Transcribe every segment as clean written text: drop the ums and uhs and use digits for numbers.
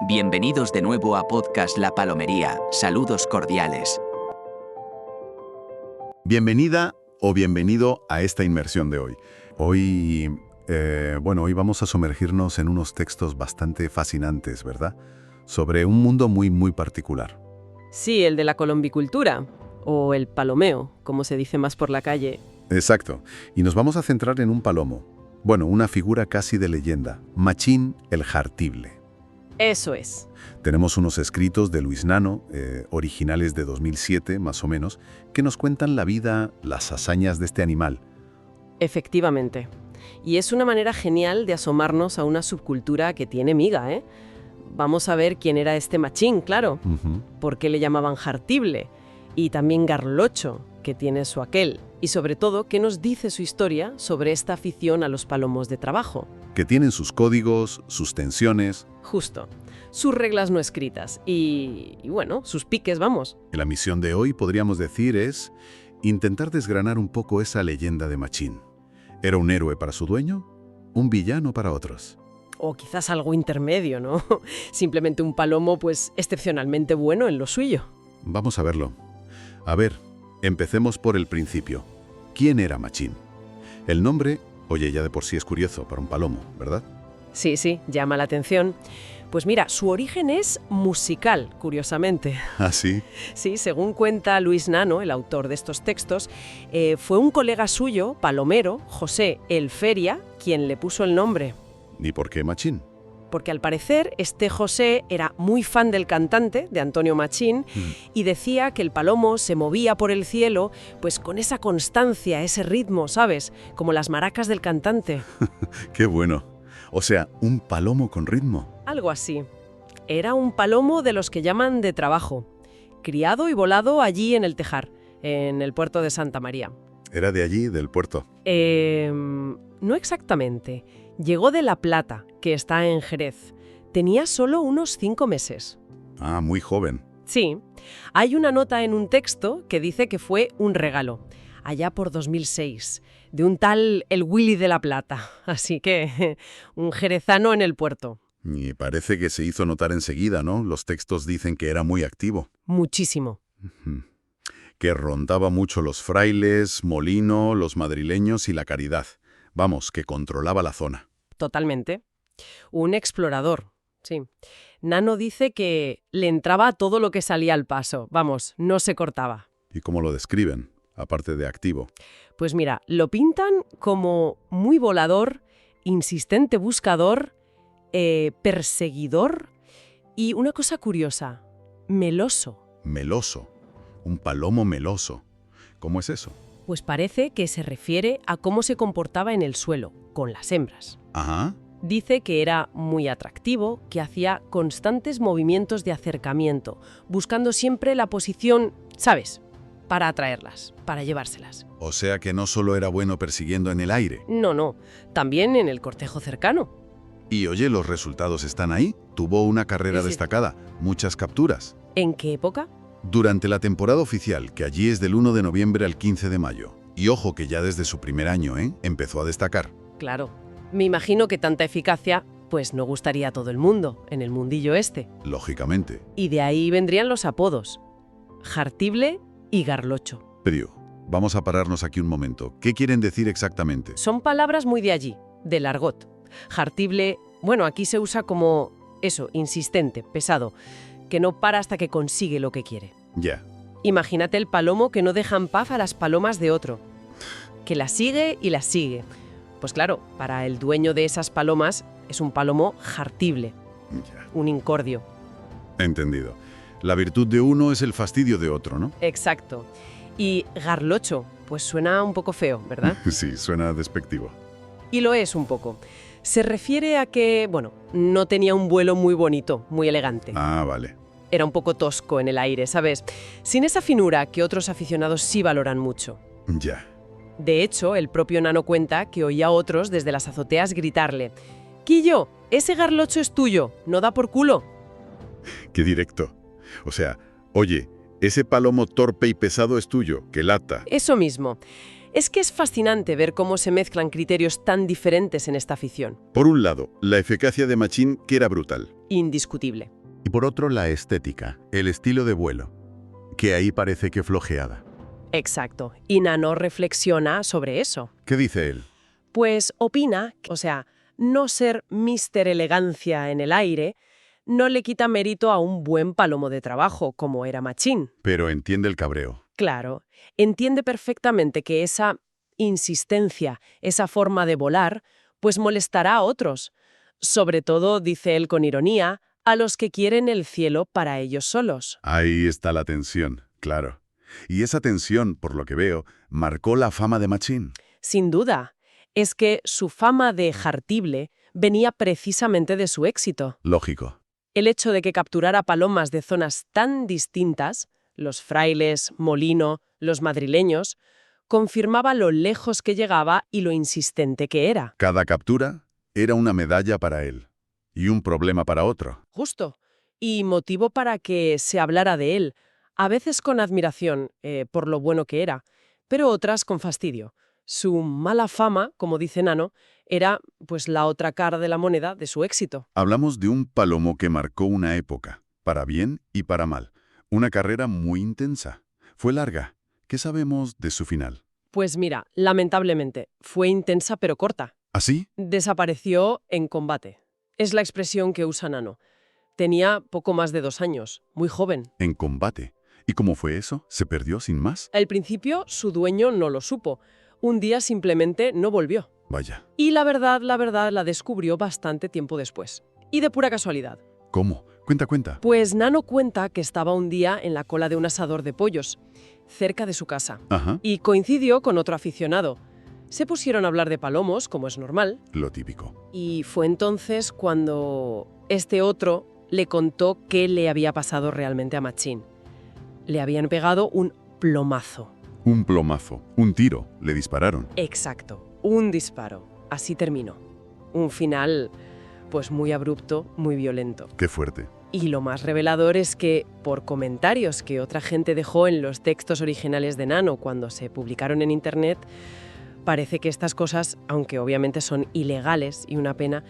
Bienvenidos de nuevo a Podcast La Palomería. Saludos cordiales. Bienvenida o bienvenido a esta inmersión de hoy. Hoy vamos a sumergirnos en unos textos bastante fascinantes, ¿verdad? Sobre un mundo muy particular. Sí, el de la colombicultura, o el palomeo, como se dice más por la calle. Exacto. Y nos vamos a centrar en un palomo. Bueno, una figura casi de leyenda. Machín el Jartible. Eso es. Tenemos unos escritos de Luis Nano, originales de 2007, más o menos, que nos cuentan la vida, las hazañas de este animal. Efectivamente. Y es una manera genial de asomarnos a una subcultura que tiene miga, ¿eh? Vamos a ver quién era este machín, claro. Por qué le llamaban Jartible. Y también Garlocho, que tiene su aquel. Y sobre todo, qué nos dice su historia sobre esta afición a los palomos de trabajo. Que tienen sus códigos, sus tensiones. Justo. Sus reglas no escritas. Y bueno, sus piques, vamos. La misión de hoy, podríamos decir, es intentar desgranar un poco esa leyenda de Machín. ¿Era un héroe para su dueño? ¿Un villano para otros? O quizás algo intermedio, ¿no? Simplemente un palomo, pues, excepcionalmente bueno en lo suyo. Vamos a verlo. A ver, empecemos por el principio. ¿Quién era Machín? El nombre, oye, ya de por sí es curioso para un palomo, ¿verdad? Sí, llama la atención. Pues mira, su origen es musical, curiosamente. ¿Ah, sí? Sí, según cuenta Luis Nano, el autor de estos textos, fue un colega suyo, palomero, José el Feria, quien le puso el nombre. ¿Y por qué Machín? Porque al parecer este José era muy fan del cantante, de Antonio Machín, y decía que el palomo se movía por el cielo pues con esa constancia, ese ritmo, ¿sabes? Como las maracas del cantante. ¡Qué bueno! O sea, un palomo con ritmo. Algo así. Era un palomo de los que llaman de trabajo, criado y volado allí en el Tejar, en el puerto de Santa María. ¿Era de allí, del puerto? No exactamente. Llegó de La Plata, que está en Jerez. Tenía solo unos 5 meses. Ah, muy joven. Sí. Hay una nota en un texto que dice que fue un regalo, allá por 2006, de un tal el Willy de La Plata. Así que, un jerezano en el puerto. Y parece que se hizo notar enseguida, ¿no? Los textos dicen que era muy activo. Muchísimo. Que rondaba mucho los frailes, Molino, los madrileños y la Caridad. Vamos, que controlaba la zona. Totalmente. Un explorador, sí. Nano dice que le entraba todo lo que salía al paso. Vamos, no se cortaba. ¿Y cómo lo describen, aparte de activo? Pues mira, lo pintan como muy volador, insistente buscador, perseguidor y una cosa curiosa, meloso. Meloso. Un palomo meloso. ¿Cómo es eso? Pues parece que se refiere a cómo se comportaba en el suelo, con las hembras. Ajá. Dice que era muy atractivo, que hacía constantes movimientos de acercamiento, buscando siempre la posición, ¿sabes?, para atraerlas, para llevárselas. O sea que no solo era bueno persiguiendo en el aire. No, también en el cortejo cercano. Y oye, los resultados están ahí. Tuvo una carrera Sí. destacada, muchas capturas. ¿En qué época? Durante la temporada oficial, que allí es del 1 de noviembre al 15 de mayo. Y ojo que ya desde su primer año, empezó a destacar. Claro. Me imagino que tanta eficacia, pues no gustaría a todo el mundo, en el mundillo este. Lógicamente. Y de ahí vendrían los apodos. Jartible y Garlocho. Pero vamos a pararnos aquí un momento. ¿Qué quieren decir exactamente? Son palabras muy de allí, del argot. Jartible, bueno, aquí se usa como eso, insistente, pesado, que no para hasta que consigue lo que quiere. Ya. Imagínate el palomo que no deja en paz a las palomas de otro, que las sigue y las sigue. Pues claro, para el dueño de esas palomas es un palomo jartible, Ya. un incordio. Entendido. La virtud de uno es el fastidio de otro, ¿no? Exacto. Y Garlocho, pues suena un poco feo, ¿verdad? Sí, suena despectivo. Y lo es un poco. Se refiere a que, bueno, no tenía un vuelo muy bonito, muy elegante. Ah, vale. Era un poco tosco en el aire, ¿sabes? Sin esa finura que otros aficionados sí valoran mucho. Ya. De hecho, el propio Nano cuenta que oía a otros desde las azoteas gritarle: «Quillo, ese Garlocho es tuyo, no da por culo». Qué directo. O sea, oye, ese palomo torpe y pesado es tuyo, que lata. Eso mismo. Es que es fascinante ver cómo se mezclan criterios tan diferentes en esta afición. Por un lado, la eficacia de Machín, que era brutal. Indiscutible. Y por otro, la estética, el estilo de vuelo, que ahí parece que flojeada. Exacto. Y Nano reflexiona sobre eso. ¿Qué dice él? Pues opina, o sea, no ser Mister Elegancia en el aire no le quita mérito a un buen palomo de trabajo, como era Machín. Pero entiende el cabreo. Claro, entiende perfectamente que esa insistencia, esa forma de volar, pues molestará a otros. Sobre todo, dice él con ironía, a los que quieren el cielo para ellos solos. Ahí está la tensión, claro. Y esa tensión, por lo que veo, marcó la fama de Machín. Sin duda, es que su fama de jartible venía precisamente de su éxito. Lógico. El hecho de que capturara palomas de zonas tan distintas, los frailes, Molino, los madrileños, confirmaba lo lejos que llegaba y lo insistente que era. Cada captura era una medalla para él y un problema para otro. Justo. Y motivo para que se hablara de él, a veces con admiración por lo bueno que era, pero otras con fastidio. Su mala fama, como dice Nano, era pues la otra cara de la moneda de su éxito. Hablamos de un palomo que marcó una época, para bien y para mal. Una carrera muy intensa. Fue larga. ¿Qué sabemos de su final? Pues mira, lamentablemente, fue intensa pero corta. ¿Así? Desapareció en combate. Es la expresión que usa Nano. Tenía poco más de 2 años, muy joven. En combate. ¿Y cómo fue eso? ¿Se perdió sin más? Al principio, su dueño no lo supo. Un día simplemente no volvió. Vaya. Y la verdad la descubrió bastante tiempo después. Y de pura casualidad. ¿Cómo? Cuenta. Pues Nano cuenta que estaba un día en la cola de un asador de pollos, cerca de su casa. Ajá. Y coincidió con otro aficionado. Se pusieron a hablar de palomos, como es normal. Lo típico. Y fue entonces cuando este otro le contó qué le había pasado realmente a Machín. Le habían pegado un plomazo. Un plomazo. Un tiro. Le dispararon. Exacto, un disparo. Así terminó. Un final, pues muy abrupto, muy violento. Qué fuerte. Y lo más revelador es que, por comentarios que otra gente dejó en los textos originales de Nano cuando se publicaron en Internet, parece que estas cosas, aunque obviamente son ilegales y una pena,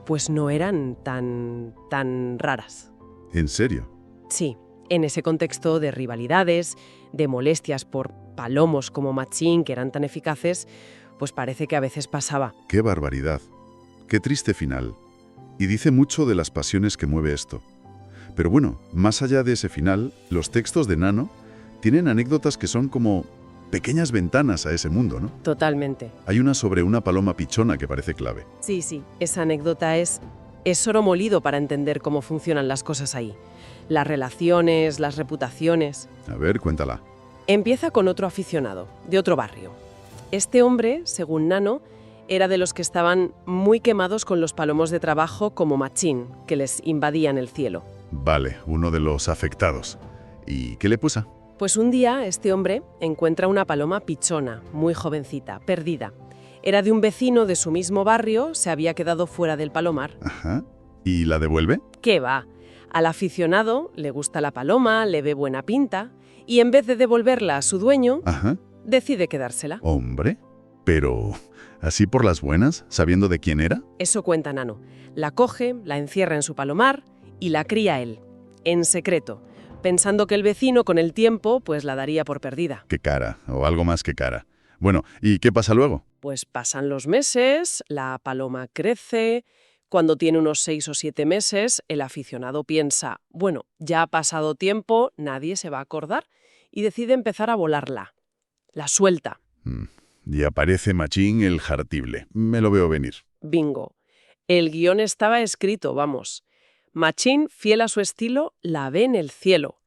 pues no eran tan raras. ¿En serio? Sí, en ese contexto de rivalidades, de molestias por palomos como Machín, que eran tan eficaces, pues parece que a veces pasaba. ¡Qué barbaridad! ¡Qué triste final! Y dice mucho de las pasiones que mueve esto. Pero bueno, más allá de ese final, los textos de Nano tienen anécdotas que son como pequeñas ventanas a ese mundo, ¿no? Totalmente. Hay una sobre una paloma pichona que parece clave. Sí, esa anécdota es oro molido para entender cómo funcionan las cosas ahí. Las relaciones, las reputaciones. A ver, cuéntala. Empieza con otro aficionado, de otro barrio. Este hombre, según Nano, era de los que estaban muy quemados con los palomos de trabajo como Machín, que les invadían el cielo. Vale, uno de los afectados. ¿Y qué le pasa? Pues un día este hombre encuentra una paloma pichona, muy jovencita, perdida. Era de un vecino de su mismo barrio, se había quedado fuera del palomar. Ajá. ¿Y la devuelve? ¿Qué va? Al aficionado le gusta la paloma, le ve buena pinta, y en vez de devolverla a su dueño, Ajá. decide quedársela. Hombre, pero ¿así por las buenas, sabiendo de quién era? Eso cuenta Nano. La coge, la encierra en su palomar y la cría él, en secreto, pensando que el vecino con el tiempo pues la daría por perdida. Qué cara, o algo más que cara. Bueno, ¿y qué pasa luego? Pues pasan los meses, la paloma crece. Cuando tiene unos 6 o 7 meses, el aficionado piensa, bueno, ya ha pasado tiempo, nadie se va a acordar, y decide empezar a volarla. La suelta. Y aparece Machín el jartible. Me lo veo venir. Bingo. El guión estaba escrito, vamos. Machín, fiel a su estilo, la ve en el cielo.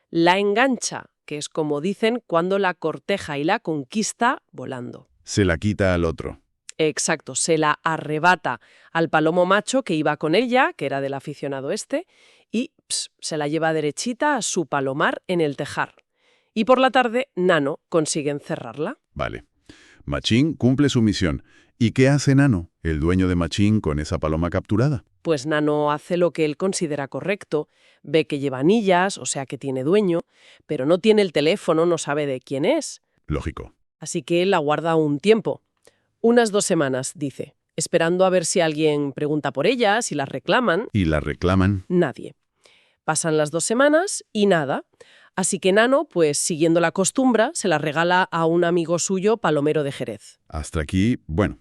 La engancha, que es como dicen cuando la corteja y la conquista volando. Se la quita al otro. Exacto, se la arrebata al palomo macho que iba con ella, que era del aficionado este, y se la lleva derechita a su palomar en el tejar. Y por la tarde, Nano consigue encerrarla. Vale. Machín cumple su misión. ¿Y qué hace Nano, el dueño de Machín, con esa paloma capturada? Pues Nano hace lo que él considera correcto, ve que lleva anillas, o sea que tiene dueño, pero no tiene el teléfono, no sabe de quién es. Lógico. Así que la guarda un tiempo. Unas 2 semanas, dice, esperando a ver si alguien pregunta por ella, si la reclaman. ¿Y la reclaman? Nadie. Pasan las 2 semanas y nada. Así que Nano, pues siguiendo la costumbre, se la regala a un amigo suyo, Palomero de Jerez. Hasta aquí, bueno,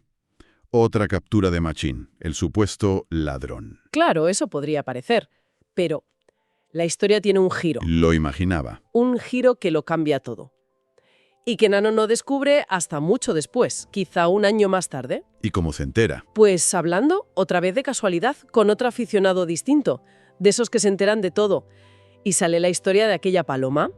otra captura de Machín, el supuesto ladrón. Claro, eso podría parecer, pero la historia tiene un giro. Lo imaginaba. Un giro que lo cambia todo. Y que Nano no descubre hasta mucho después, quizá un año más tarde. ¿Y cómo se entera? Pues hablando, otra vez de casualidad, con otro aficionado distinto, de esos que se enteran de todo. Y sale la historia de aquella paloma.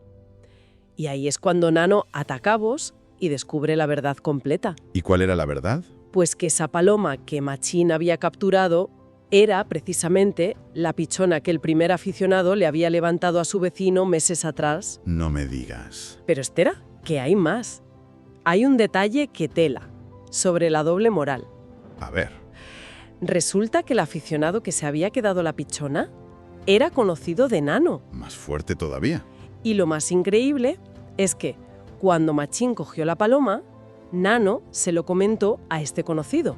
Y ahí es cuando Nano ata cabos y descubre la verdad completa. ¿Y cuál era la verdad? Pues que esa paloma que Machín había capturado era precisamente la pichona que el primer aficionado le había levantado a su vecino meses atrás. No me digas. Pero espera, que hay más. Hay un detalle que tela, sobre la doble moral. A ver. Resulta que el aficionado que se había quedado la pichona era conocido de Nano. Más fuerte todavía. Y lo más increíble es que, cuando Machín cogió la paloma, Nano se lo comentó a este conocido.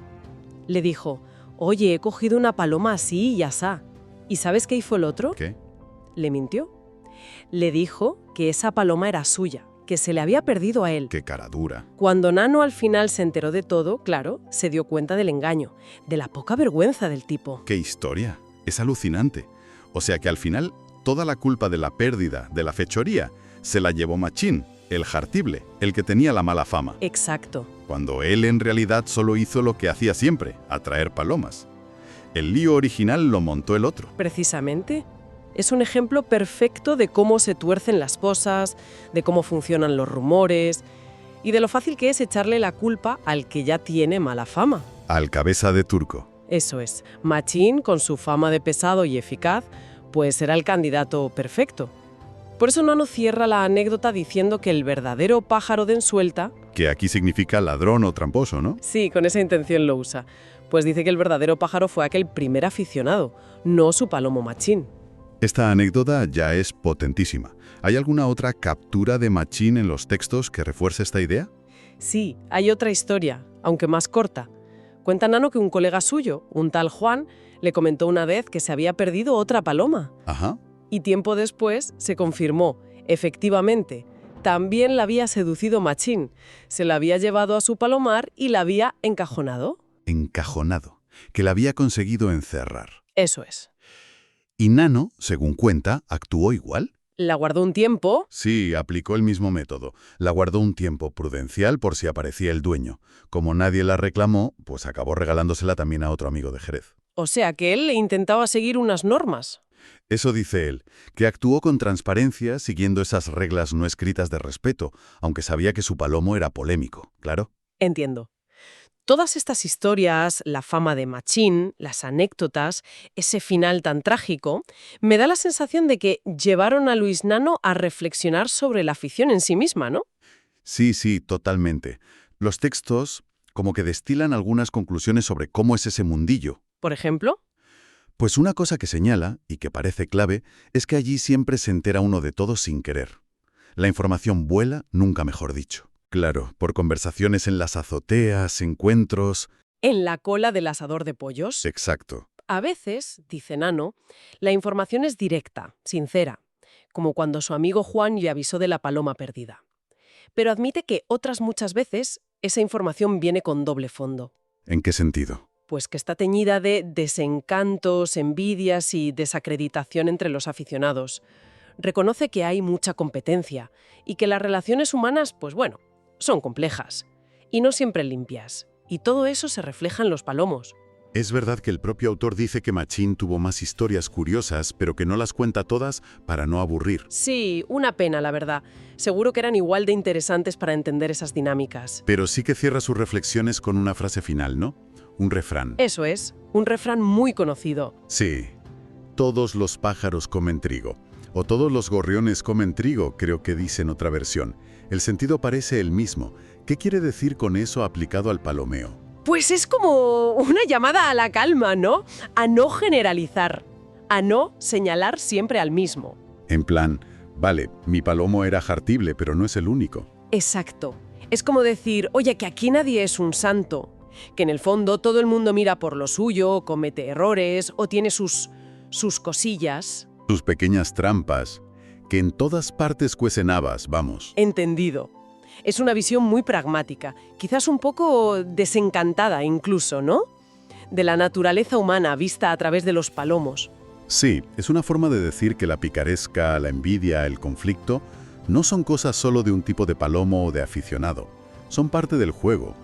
Le dijo, oye, he cogido una paloma así y asá. ¿Y sabes qué hizo el otro? ¿Qué? Le mintió. Le dijo que esa paloma era suya, que se le había perdido a él. Qué cara dura. Cuando Nano al final se enteró de todo, claro, se dio cuenta del engaño, de la poca vergüenza del tipo. ¡Qué historia! Es alucinante. O sea que al final, toda la culpa de la pérdida, de la fechoría, se la llevó Machín, el jartible, el que tenía la mala fama. Exacto. Cuando él en realidad solo hizo lo que hacía siempre, atraer palomas. El lío original lo montó el otro. Precisamente. Es un ejemplo perfecto de cómo se tuercen las cosas, de cómo funcionan los rumores y de lo fácil que es echarle la culpa al que ya tiene mala fama. Al cabeza de turco. Eso es. Machín, con su fama de pesado y eficaz, pues era el candidato perfecto. Por eso Nano cierra la anécdota diciendo que el verdadero pájaro de ensuelta... Que aquí significa ladrón o tramposo, ¿no? Sí, con esa intención lo usa. Pues dice que el verdadero pájaro fue aquel primer aficionado, no su palomo Machín. Esta anécdota ya es potentísima. ¿Hay alguna otra captura de Machín en los textos que refuerce esta idea? Sí, hay otra historia, aunque más corta. Cuenta Nano que un colega suyo, un tal Juan, le comentó una vez que se había perdido otra paloma. Ajá. Y tiempo después se confirmó, efectivamente, también la había seducido Machín. Se la había llevado a su palomar y la había encajonado. Encajonado. Que la había conseguido encerrar. Eso es. ¿Y Nano, según cuenta, actuó igual? La guardó un tiempo. Sí, aplicó el mismo método. La guardó un tiempo prudencial por si aparecía el dueño. Como nadie la reclamó, pues acabó regalándosela también a otro amigo de Jerez. O sea que él intentaba seguir unas normas. Eso dice él, que actuó con transparencia siguiendo esas reglas no escritas de respeto, aunque sabía que su palomo era polémico, claro. Entiendo. Todas estas historias, la fama de Machín, las anécdotas, ese final tan trágico, me da la sensación de que llevaron a Luis Nano a reflexionar sobre la afición en sí misma, ¿no? Sí, totalmente. Los textos como que destilan algunas conclusiones sobre cómo es ese mundillo. Por ejemplo, Pues una cosa que señala, y que parece clave, es que allí siempre se entera uno de todo sin querer. La información vuela, nunca mejor dicho. Claro, por conversaciones en las azoteas, encuentros... en la cola del asador de pollos. Exacto. A veces, dice Nano, la información es directa, sincera, como cuando su amigo Juan le avisó de la paloma perdida. Pero admite que otras muchas veces esa información viene con doble fondo. ¿En qué sentido? Pues que está teñida de desencantos, envidias y desacreditación entre los aficionados. Reconoce que hay mucha competencia y que las relaciones humanas, pues bueno, son complejas y no siempre limpias. Y todo eso se refleja en los palomos. Es verdad que el propio autor dice que Machín tuvo más historias curiosas, pero que no las cuenta todas para no aburrir. Sí, una pena, la verdad. Seguro que eran igual de interesantes para entender esas dinámicas. Pero sí que cierra sus reflexiones con una frase final, ¿no? Un refrán. Eso es, un refrán muy conocido. Sí. Todos los pájaros comen trigo. O todos los gorriones comen trigo, creo que dice en otra versión. El sentido parece el mismo. ¿Qué quiere decir con eso aplicado al palomeo? Pues es como una llamada a la calma, ¿no? A no generalizar, a no señalar siempre al mismo. En plan, vale, mi palomo era jartible, pero no es el único. Exacto. Es como decir, oye, que aquí nadie es un santo, que en el fondo todo el mundo mira por lo suyo, comete errores o tiene sus cosillas. Sus pequeñas trampas, que en todas partes cuecen habas, vamos. Entendido. Es una visión muy pragmática, quizás un poco desencantada incluso, ¿no? De la naturaleza humana vista a través de los palomos. Sí, es una forma de decir que la picaresca, la envidia, el conflicto, no son cosas solo de un tipo de palomo o de aficionado. Son parte del juego,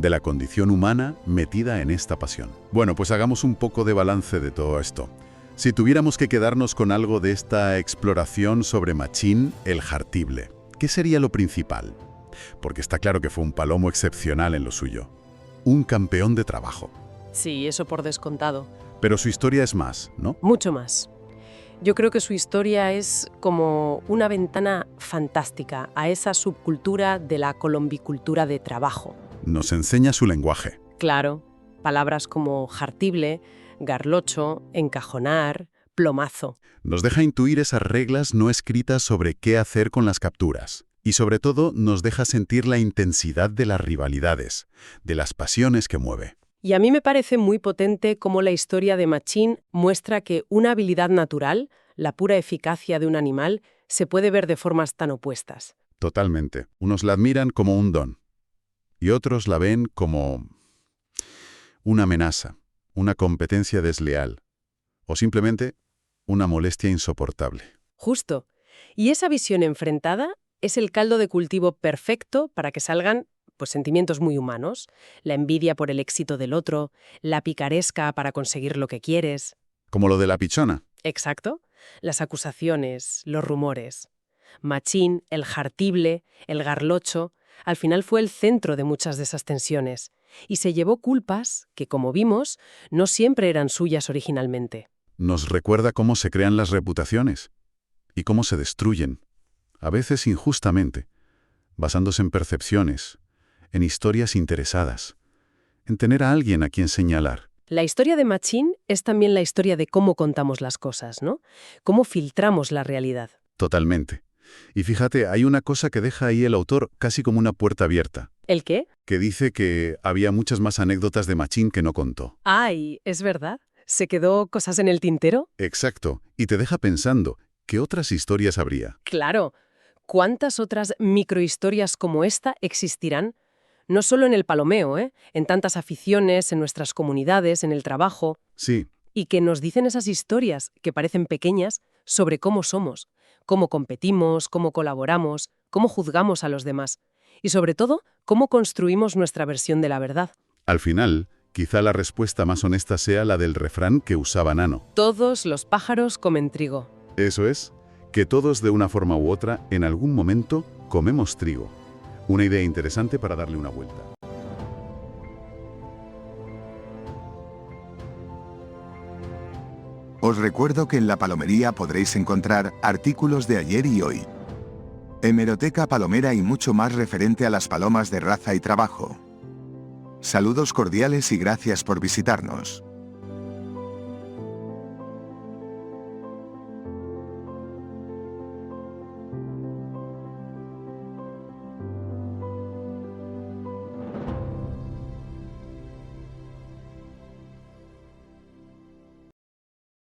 de la condición humana metida en esta pasión. Bueno, pues hagamos un poco de balance de todo esto. Si tuviéramos que quedarnos con algo de esta exploración sobre Machín, el Jartible, ¿qué sería lo principal? Porque está claro que fue un palomo excepcional en lo suyo. Un campeón de trabajo. Sí, eso por descontado. Pero su historia es más, ¿no? Mucho más. Yo creo que su historia es como una ventana fantástica a esa subcultura de la colombicultura de trabajo. Nos enseña su lenguaje. Claro, palabras como jartible, garlocho, encajonar, plomazo. Nos deja intuir esas reglas no escritas sobre qué hacer con las capturas. Y sobre todo nos deja sentir la intensidad de las rivalidades, de las pasiones que mueve. Y a mí me parece muy potente cómo la historia de Machín muestra que una habilidad natural, la pura eficacia de un animal, se puede ver de formas tan opuestas. Totalmente. Unos la admiran como un don y otros la ven como una amenaza, una competencia desleal o simplemente una molestia insoportable. Justo. Y esa visión enfrentada es el caldo de cultivo perfecto para que salgan sentimientos muy humanos, la envidia por el éxito del otro, la picaresca para conseguir lo que quieres. Como lo de la pichona. Exacto. Las acusaciones, los rumores. Machín, el jartible, el garlocho, al final fue el centro de muchas de esas tensiones y se llevó culpas que, como vimos, no siempre eran suyas originalmente. Nos recuerda cómo se crean las reputaciones y cómo se destruyen, a veces injustamente, basándose en percepciones, en historias interesadas, en tener a alguien a quien señalar. La historia de Machín es también la historia de cómo contamos las cosas, ¿no? Cómo filtramos la realidad. Totalmente. Y fíjate, hay una cosa que deja ahí el autor casi como una puerta abierta. ¿El qué? Que dice que había muchas más anécdotas de Machín que no contó. ¡Ay! ¿Es verdad? ¿Se quedó cosas en el tintero? Exacto. Y te deja pensando, ¿qué otras historias habría? Claro. ¿Cuántas otras microhistorias como esta existirán? No solo en el palomeo, en tantas aficiones, en nuestras comunidades, en el trabajo. Sí. Y que nos dicen esas historias, que parecen pequeñas, sobre cómo somos, cómo competimos, cómo colaboramos, cómo juzgamos a los demás. Y sobre todo, cómo construimos nuestra versión de la verdad. Al final, quizá la respuesta más honesta sea la del refrán que usaba Nano. Todos los pájaros comen trigo. Eso es, que todos de una forma u otra, en algún momento, comemos trigo. Una idea interesante para darle una vuelta. Os recuerdo que en La Palomería podréis encontrar artículos de ayer y hoy, hemeroteca palomera y mucho más referente a las palomas de raza y trabajo. Saludos cordiales y gracias por visitarnos.